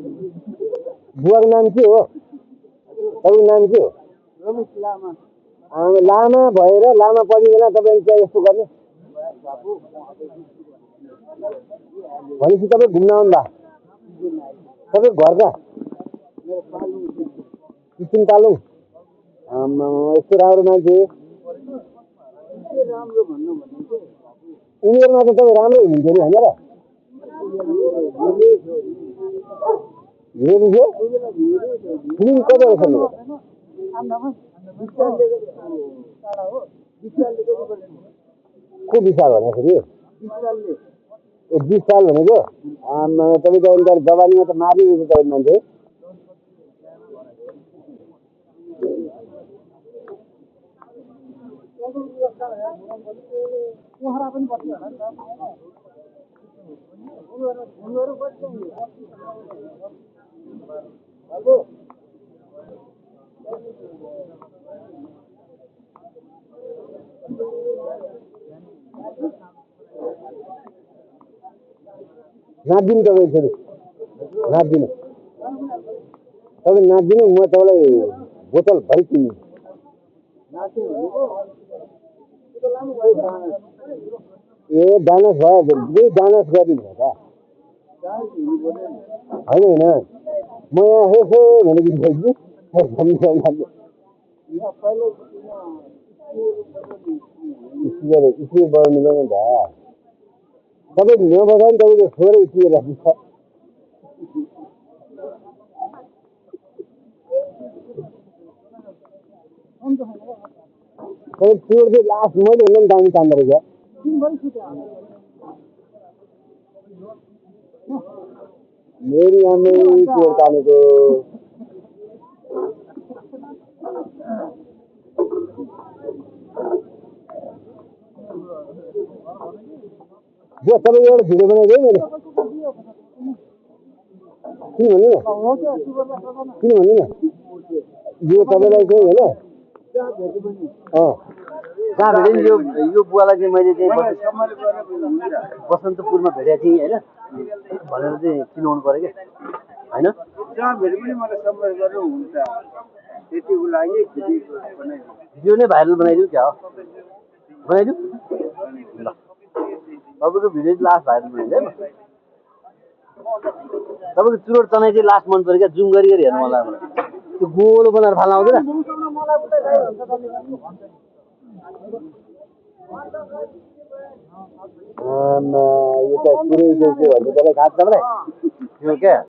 बुवाको नाम के हो? तपाईँको नाम के हो? लामा भएर लामा पर्ने बेला तपाईँले चाहिँ यस्तो गर्ने भनेपछि तपाईँ घुम्न आउनु भयो? तपाईँ घरका किसिम कालुङ यस्तो राम्रो मान्छे उमेरमा त तपाईँ राम्रो हुनुहुन्थ्यो नि होइन र? फिल्म कति वर्ष खेल्नु को विशाल भन्दाखेरि 20 साल भनेको तपाईँ त अहिले जवानीमा त मारिरहेको तपाईँ मान्छे नाच्दिनु तपाईँ फेरि नाच्दिनु तपाईँ नाच्दिनु म तपाईँलाई बोतल भरि किन्नु ए डान्स भयो दुई डान्स गरिदिनु हो त होइन होइन म यहाँ हेर्छु भनेको स्पिकर बनाउनु नि त तपाईँ नबजायो नि तपाईँको छोरै स्पिकर राख्छ तपाईँ चोर चाहिँ लास्ट मैले हुँदा नि दामी तान्दो रहेछ मेरी आमै चोर तानेको तपाईँ एउटा भिडियो बनाइदियो मैले किन भन्नु न यो तपाईँलाई चाहिँ होइन जहाँ भेटेँ नि यो बुवालाई चाहिँ मैले चाहिँ बसन्तपुरमा भेटेको थिएँ होइन भनेर चाहिँ चिनाउनु पऱ्यो क्या होइन जहाँ भेटे पनि मलाई सम्पर्क गर्नु हुन्छ त्यतिको लागि भिडियो नै भाइरल बनाइदिउँ क्या हो बनाइदिउँ ल तपाईँको भिडियो चाहिँ लास्ट भाइरल बनाइदिउँ है तपाईँको चुरोट तनाइ चाहिँ लास्ट मन पऱ्यो क्या जुम गरी गरी हेर्नु मलाई त्यो गोलो बनाएर फाल्न आउँदैन यो त पुरै भन्नु तपाईँ थाहा छ तपाईँलाई त्यो क्या